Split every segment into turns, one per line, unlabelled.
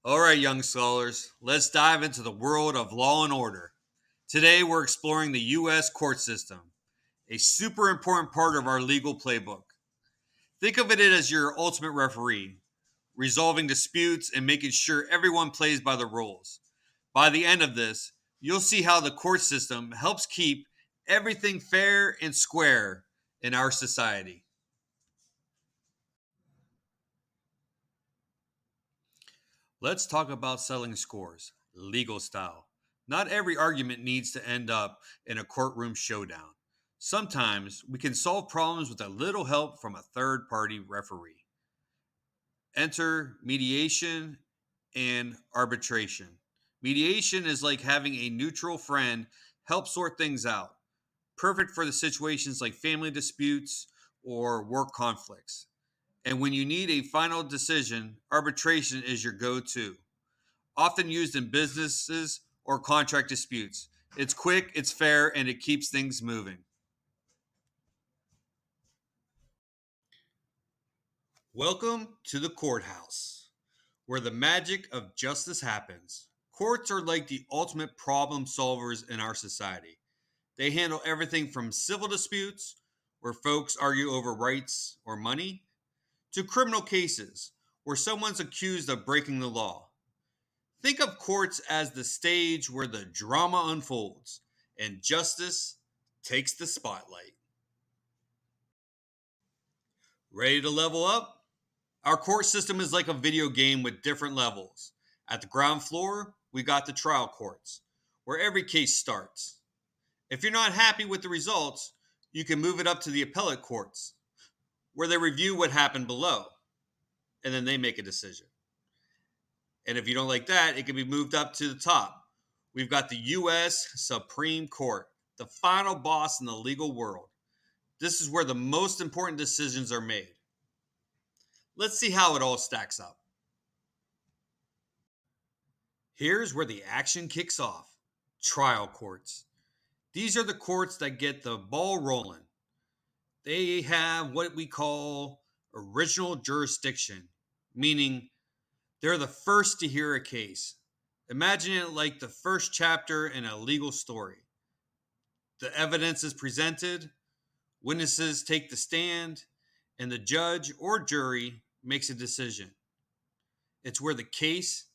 All right, young scholars, let's dive into the world of law and order. Today, we're exploring the U.S. court system, a super important part of our legal playbook. Think of it as your ultimate referee, resolving disputes and making sure everyone plays by the rules. By the end of this, you'll see how the court system helps keep everything fair and square in our society. Let's talk about settling scores, legal style. Not every argument needs to end up in a courtroom showdown. Sometimes we can solve problems with a little help from a third party referee. Enter mediation and arbitration. Mediation is like having a neutral friend help sort things out, perfect for the situations like family disputes or work conflicts. And when you need a final decision, arbitration is your go to, often used in businesses or contract disputes. It's quick, it's fair, and it keeps things moving. Welcome to the courthouse, where the magic of justice happens. Courts are like the ultimate problem solvers in our society. They handle everything from civil disputes, where folks argue over rights or money, to criminal cases, where someone's accused of breaking the law. Think of courts as the stage where the drama unfolds and justice takes the spotlight. Ready to level up? Our court system is like a video game with different levels. At the ground floor, we got the trial courts, where every case starts. If you're not happy with the results, you can move it up to the appellate courts, where they review what happened below, and then they make a decision. And if you don't like that, it can be moved up to the top. We've got the U.S. Supreme Court, the final boss in the legal world. This is where the most important decisions are made. Let's see how it all stacks up. Here's where the action kicks off: trial courts. These are the courts that get the ball rolling. They have what we call original jurisdiction, meaning they're the first to hear a case. Imagine it like the first chapter in a legal story. The evidence is presented, witnesses take the stand, and the judge or jury makes a decision. It's where the case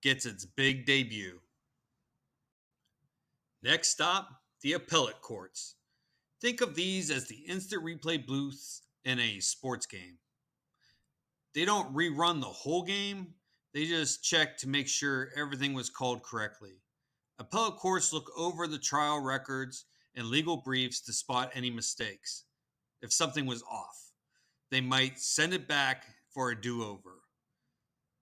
gets its big debut. Next stop, the appellate courts. Think of these as the instant replay booths in a sports game. They don't rerun the whole game, they just check to make sure everything was called correctly. Appellate courts look over the trial records and legal briefs to spot any mistakes. If something was off, they might send it back for a do over.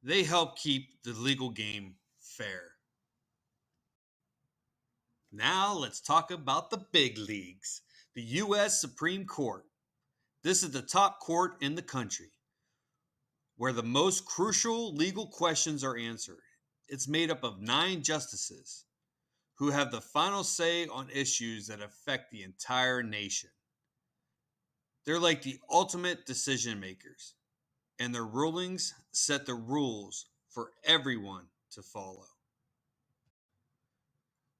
They help keep the legal game fair. Now let's talk about the big leagues, the U.S. Supreme Court. This is the top court in the country, where the most crucial legal questions are answered. It's made up of 9 justices who have the final say on issues that affect the entire nation. They're like the ultimate decision makers, and their rulings set the rules for everyone to follow.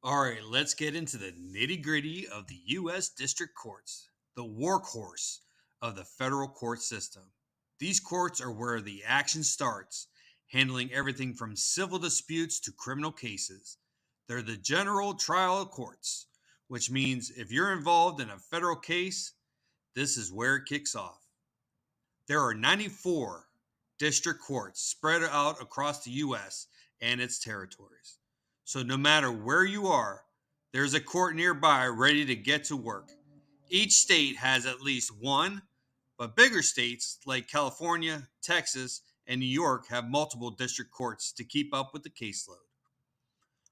All right, let's get into the nitty gritty of the U.S. District Courts, the workhorse of the federal court system. These courts are where the action starts, handling everything from civil disputes to criminal cases. They're the general trial courts, which means if you're involved in a federal case, this is where it kicks off. There are 94 district courts spread out across the U.S. and its territories. So no matter where you are, there's a court nearby ready to get to work. Each state has at least one, but bigger states like California, Texas, and New York have multiple district courts to keep up with the caseload.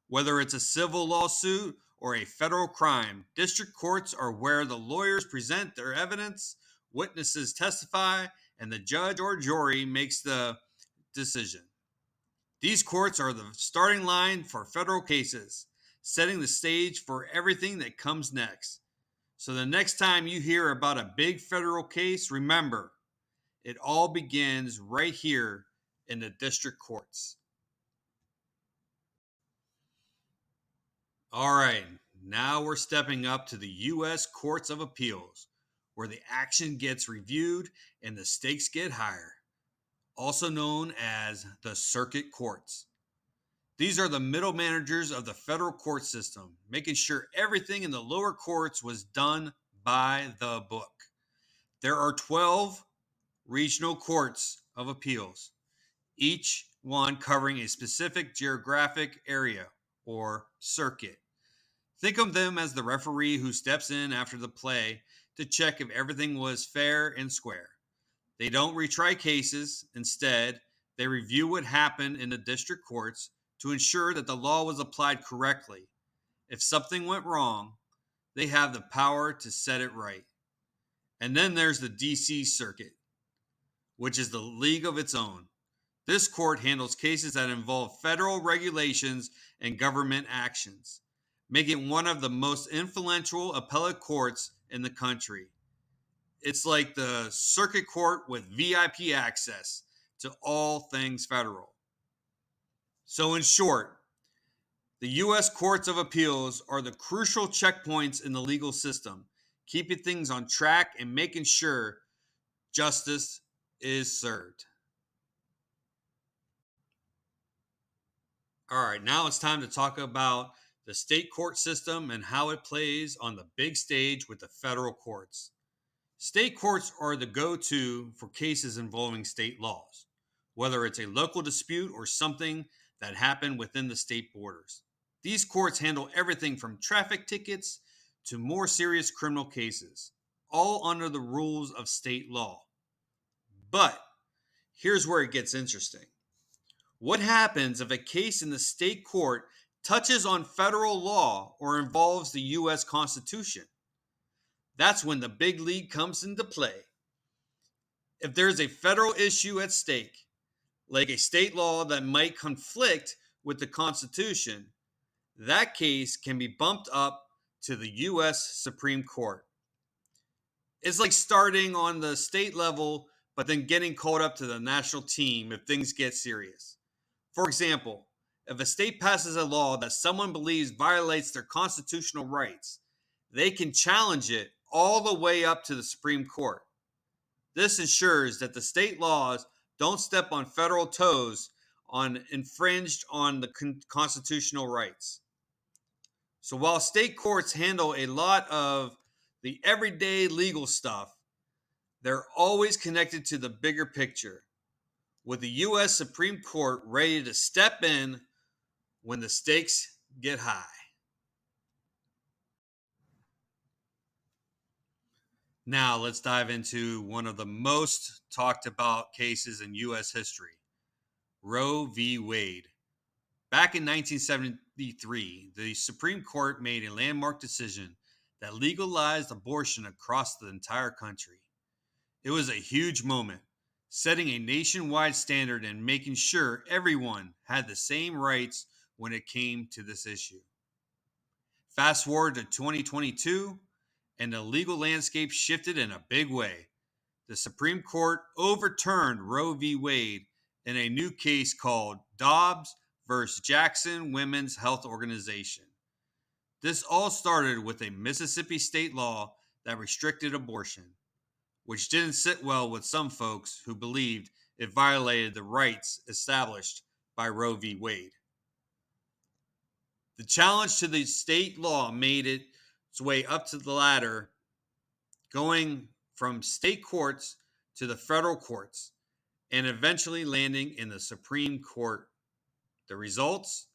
Whether it's a civil lawsuit or a federal crime, district courts are where the lawyers present their evidence, witnesses testify, and the judge or jury makes the decision. These courts are the starting line for federal cases, setting the stage for everything that comes next. So the next time you hear about a big federal case, remember, it all begins right here in the district courts. All right, now we're stepping up to the U.S. Courts of Appeals, where the action gets reviewed and the stakes get higher, also known as the circuit courts. These are the middle managers of the federal court system, making sure everything in the lower courts was done by the book. There are 12 regional courts of appeals, each one covering a specific geographic area or circuit. Think of them as the referee who steps in after the play to check if everything was fair and square. They don't retry cases. Instead, they review what happened in the district courts to ensure that the law was applied correctly. If something went wrong, they have the power to set it right. And then there's the DC Circuit, which is the league of its own. This court handles cases that involve federal regulations and government actions, making it one of the most influential appellate courts in the country. It's like the circuit court with VIP access to all things federal. So, in short, the U.S. Courts of Appeals are the crucial checkpoints in the legal system, keeping things on track and making sure justice is served. All right, now it's time to talk about the state court system and how it plays on the big stage with the federal courts. State courts are the go to for cases involving state laws, whether it's a local dispute or something that happened within the state borders. These courts handle everything from traffic tickets to more serious criminal cases, all under the rules of state law. But here's where it gets interesting. What happens if a case in the state court touches on federal law or involves the U.S. Constitution? That's when the big league comes into play. If there's a federal issue at stake, like a state law that might conflict with the Constitution, that case can be bumped up to the U.S. Supreme Court. It's like starting on the state level, but then getting called up to the national team if things get serious. For example, if a state passes a law that someone believes violates their constitutional rights, they can challenge it all the way up to the Supreme Court. This ensures that the state laws don't step on federal toes on infringed on the constitutional rights. So while state courts handle a lot of the everyday legal stuff, they're always connected to the bigger picture, with the U.S. Supreme Court ready to step in when the stakes get high. Now, let's dive into one of the most talked about cases in U.S. history, Roe v. Wade. Back in 1973, the Supreme Court made a landmark decision that legalized abortion across the entire country. It was a huge moment, setting a nationwide standard and making sure everyone had the same rights when it came to this issue. Fast forward to 2022, and the legal landscape shifted in a big way. The Supreme Court overturned Roe v. Wade in a new case called Dobbs versus Jackson Women's Health Organization. This all started with a Mississippi state law that restricted abortion, which didn't sit well with some folks who believed it violated the rights established by Roe v. Wade. The challenge to the state law made its way up to the ladder, going from state courts to the federal courts, and eventually landing in the Supreme Court. The results?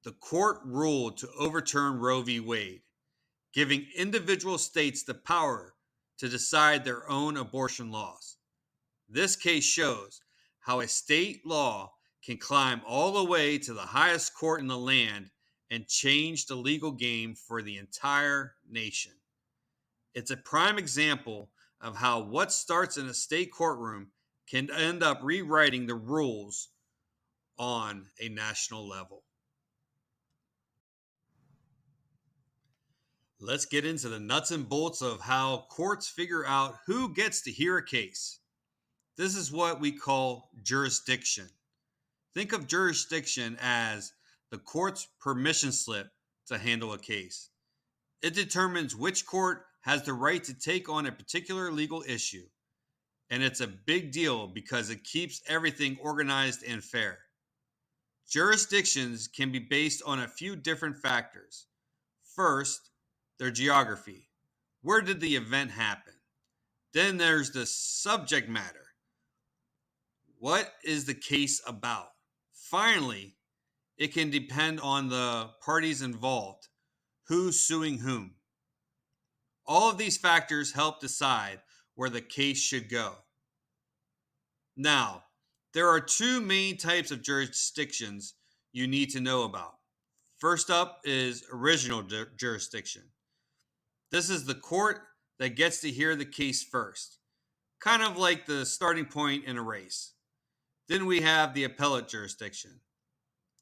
The court ruled to overturn Roe v. Wade, giving individual states the power to decide their own abortion laws. This case shows how a state law can climb all the way to the highest court in the land and change the legal game for the entire nation. It's a prime example of how what starts in a state courtroom can end up rewriting the rules on a national level. Let's get into the nuts and bolts of how courts figure out who gets to hear a case. This is what we call jurisdiction. Think of jurisdiction as the court's permission slip to handle a case. It determines which court has the right to take on a particular legal issue. And it's a big deal because it keeps everything organized and fair. Jurisdictions can be based on a few different factors. First, their geography. Where did the event happen? Then there's the subject matter. What is the case about? Finally, it can depend on the parties involved, who's suing whom. All of these factors help decide where the case should go. Now, there are two main types of jurisdictions you need to know about. First up is original jurisdiction. This is the court that gets to hear the case first, kind of like the starting point in a race. Then we have the appellate jurisdiction.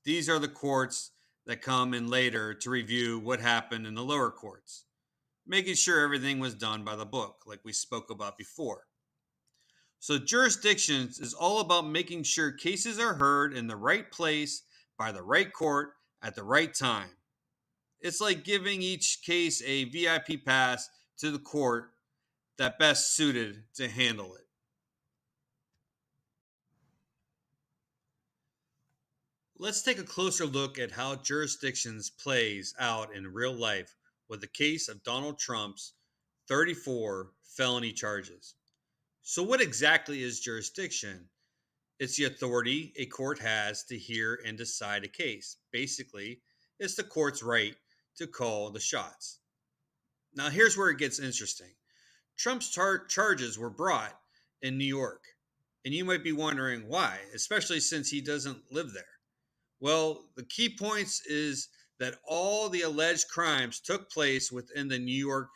These are the courts that come in later to review what happened in the lower courts, making sure everything was done by the book, like we spoke about before. So, jurisdictions is all about making sure cases are heard in the right place by the right court at the right time. It's like giving each case a VIP pass to the court that best suited to handle it. Let's take a closer look at how jurisdictions plays out in real life with the case of Donald Trump's 34 felony charges. So what exactly is jurisdiction? It's the authority a court has to hear and decide a case. Basically, it's the court's right to call the shots. Now, here's where it gets interesting. Trump's charges were brought in New York, and you might be wondering why, especially since he doesn't live there. Well, the key points is that all the alleged crimes took place within the New York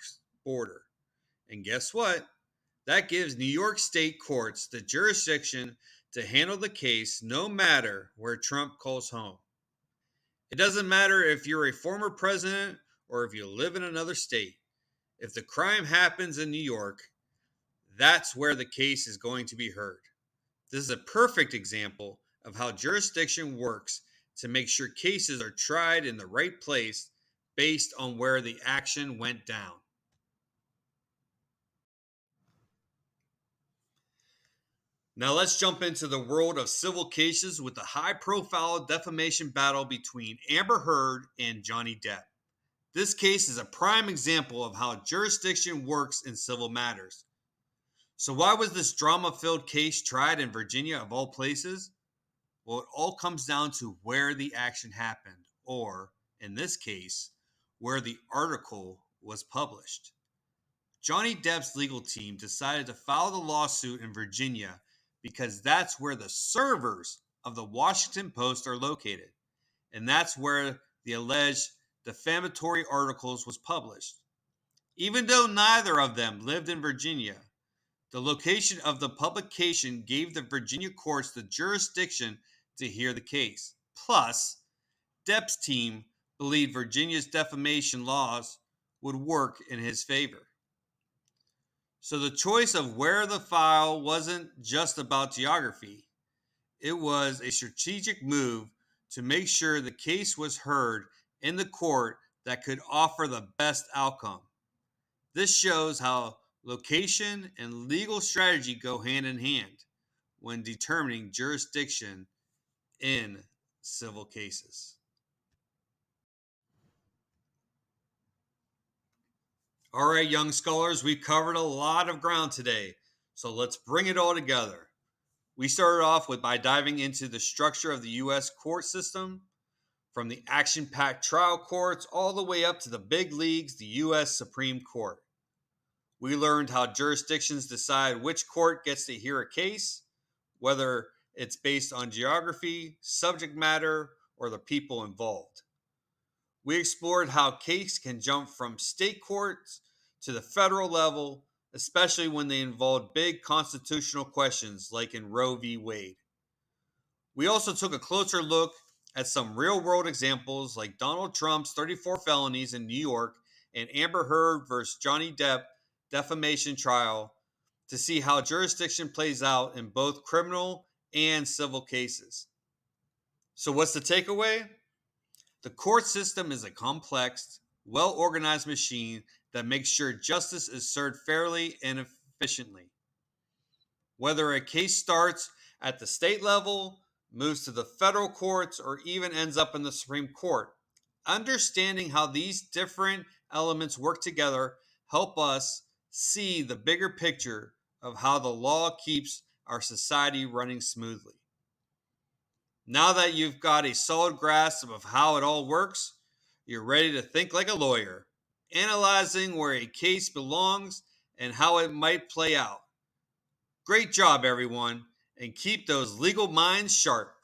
border. And guess what? That gives New York state courts the jurisdiction to handle the case no matter where Trump calls home. It doesn't matter if you're a former president or if you live in another state. If the crime happens in New York, that's where the case is going to be heard. This is a perfect example of how jurisdiction works to make sure cases are tried in the right place based on where the action went down. Now let's jump into the world of civil cases with the high-profile defamation battle between Amber Heard and Johnny Depp. This case is a prime example of how jurisdiction works in civil matters. So why was this drama-filled case tried in Virginia of all places? Well, it all comes down to where the action happened, or, in this case, where the article was published. Johnny Depp's legal team decided to file the lawsuit in Virginia because that's where the servers of the Washington Post are located, and that's where the alleged defamatory articles was published. Even though neither of them lived in Virginia, the location of the publication gave the Virginia courts the jurisdiction to hear the case. Plus, Depp's team believed Virginia's defamation laws would work in his favor. So the choice of where the file wasn't just about geography. It was a strategic move to make sure the case was heard in the court that could offer the best outcome. This shows how location and legal strategy go hand in hand when determining jurisdiction in civil cases. All right, young scholars, we've covered a lot of ground today, so let's bring it all together. We started off by diving into the structure of the U.S. court system, from the action-packed trial courts all the way up to the big leagues, the U.S. Supreme Court. We learned how jurisdictions decide which court gets to hear a case, whether it's based on geography, subject matter, or the people involved. We explored how case can jump from state courts to the federal level, especially when they involve big constitutional questions like in Roe v. Wade. We also took a closer look at some real-world examples like Donald Trump's 34 felonies in New York and Amber Heard versus Johnny Depp defamation trial to see how jurisdiction plays out in both criminal and civil cases. So what's the takeaway? The court system is a complex, well organized machine that makes sure justice is served fairly and efficiently. Whether a case starts at the state level, moves to the federal courts, or even ends up in the Supreme Court, understanding how these different elements work together help us see the bigger picture of how the law keeps our society running smoothly. Now that you've got a solid grasp of how it all works, you're ready to think like a lawyer, analyzing where a case belongs and how it might play out. Great job, everyone, and keep those legal minds sharp.